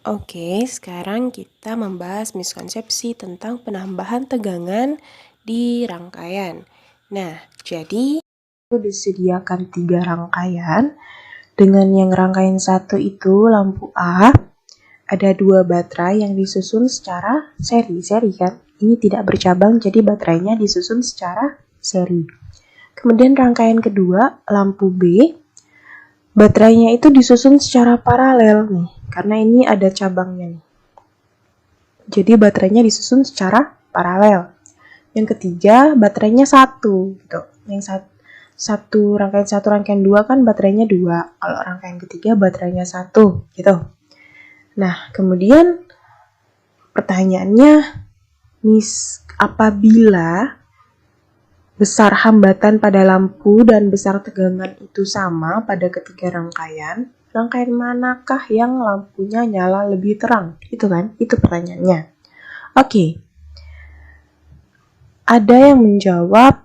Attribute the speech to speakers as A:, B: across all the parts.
A: Oke, sekarang kita membahas miskonsepsi tentang penambahan tegangan di rangkaian. Nah, jadi disediakan 3 rangkaian. Dengan yang rangkaian 1 itu lampu A, ada 2 baterai yang disusun secara seri kan? Ini tidak bercabang, jadi baterainya disusun secara seri. Kemudian rangkaian kedua, lampu B, baterainya itu disusun secara paralel nih, karena ini ada cabangnya nih. Jadi baterainya disusun secara paralel. Yang ketiga, baterainya 1 gitu. Yang rangkaian 2 kan baterainya 2. Kalau rangkaian ketiga baterainya 1 gitu. Nah, kemudian pertanyaannya, apabila besar hambatan pada lampu dan besar tegangan itu sama pada ketiga rangkaian manakah yang lampunya nyala lebih terang? Itu kan? Itu pertanyaannya. Oke. Ada yang menjawab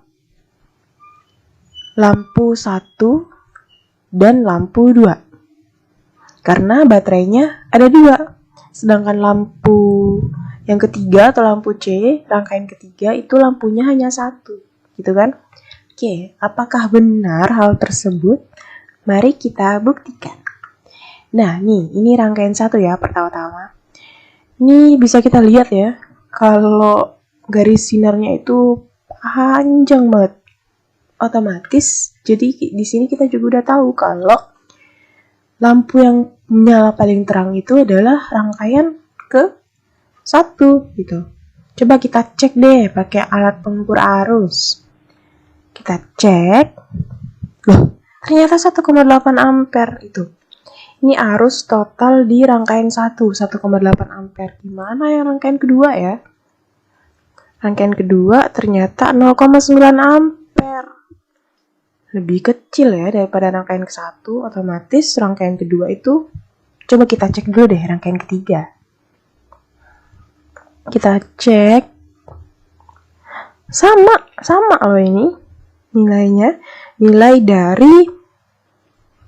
A: lampu 1 dan lampu 2. Karena baterainya ada 2. Sedangkan lampu yang ketiga atau lampu C, rangkaian ketiga itu lampunya hanya 1. Gitu kan? Oke, apakah benar hal tersebut? Mari kita buktikan. Nah, nih, ini rangkaian 1 ya, pertama-tama. Ini bisa kita lihat ya, kalau garis sinarnya itu panjang banget. Otomatis, jadi di sini kita juga udah tahu kalau lampu yang menyala paling terang itu adalah rangkaian ke 1 gitu. Coba kita cek deh pakai alat pengukur arus. Kita cek. Loh, ternyata 1,8 ampere itu. Ini arus total di rangkaian 1,8 ampere. Gimana yang rangkaian kedua ya? Rangkaian kedua ternyata 0,9 ampere. Lebih kecil ya daripada rangkaian ke-1, otomatis rangkaian kedua itu, coba kita cek dulu deh rangkaian ketiga. Kita cek. Sama loh ini nilainya. Nilai dari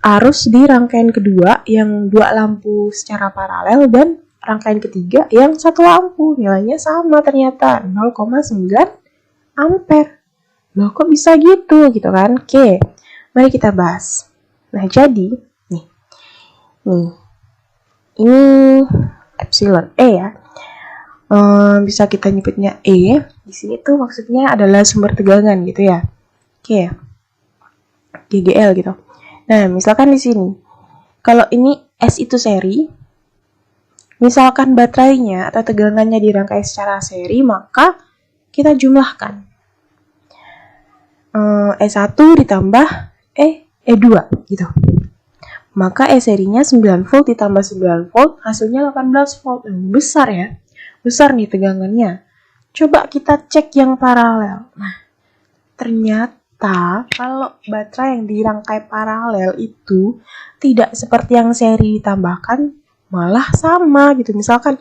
A: arus di rangkaian kedua yang 2 lampu secara paralel dan rangkaian ketiga yang 1 lampu. Nilainya sama ternyata 0,9 ampere. Loh kok bisa gitu kan? Oke, mari kita bahas. Nah jadi, nih ini epsilon E ya. Bisa kita nyebutnya E. Di sini tuh maksudnya adalah sumber tegangan gitu ya. Oke, GGL gitu. Nah, misalkan di sini, kalau ini S itu seri, misalkan baterainya atau tegangannya dirangkai secara seri, maka kita jumlahkan. E1 ditambah E2 gitu. Maka E serinya 9 volt ditambah 9 volt, hasilnya 18 volt. Besar ya. Besar nih tegangannya. Coba kita cek yang paralel. Nah, ternyata kalau baterai yang dirangkai paralel itu tidak seperti yang seri ditambahkan, malah sama gitu. Misalkan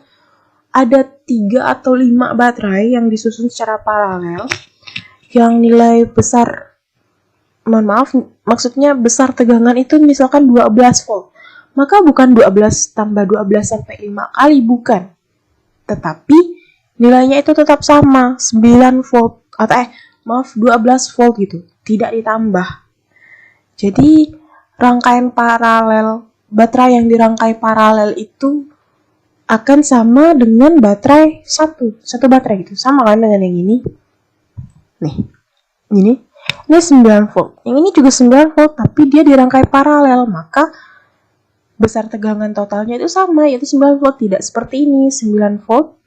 A: ada 3 atau 5 baterai yang disusun secara paralel yang nilai besar, maksudnya besar tegangan itu misalkan 12 volt. Maka bukan 12 tambah 12 sampai 5 kali, bukan. Tetapi nilainya itu tetap sama, 9 volt atau 12 volt gitu, tidak ditambah. Jadi rangkaian paralel, baterai yang dirangkai paralel itu akan sama dengan baterai satu baterai gitu, sama kan dengan yang ini. Nih, ini 9 volt, yang ini juga 9 volt, tapi dia dirangkai paralel, maka besar tegangan totalnya itu sama, yaitu 9 volt, tidak seperti ini, 9 volt.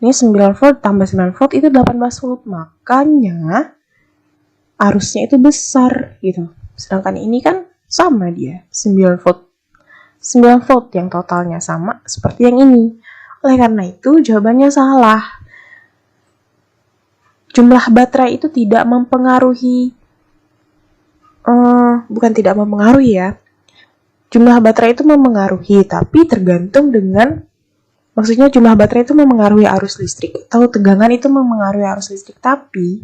A: Ini 9 volt tambah 9 volt itu 18 volt, makanya arusnya itu besar gitu. Sedangkan ini kan sama dia, 9 volt. 9 volt yang totalnya sama seperti yang ini. Oleh karena itu jawabannya salah. Jumlah baterai itu tidak mempengaruhi, bukan tidak mempengaruhi ya. Jumlah baterai itu mempengaruhi, tapi tergantung dengan, maksudnya jumlah baterai itu mempengaruhi arus listrik atau tegangan itu mempengaruhi arus listrik, tapi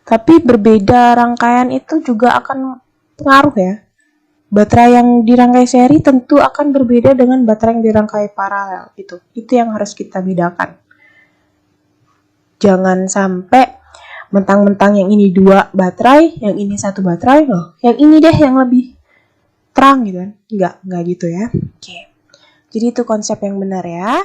A: tapi berbeda rangkaian itu juga akan pengaruh ya. baterai yang dirangkai seri tentu akan berbeda dengan baterai yang dirangkai paralel. Itu yang harus kita bedakan. Jangan sampai mentang-mentang yang ini 2 baterai, yang ini 1 baterai loh. Yang ini deh yang lebih terang gitu kan. Enggak gitu ya. Oke. Jadi itu konsep yang benar ya.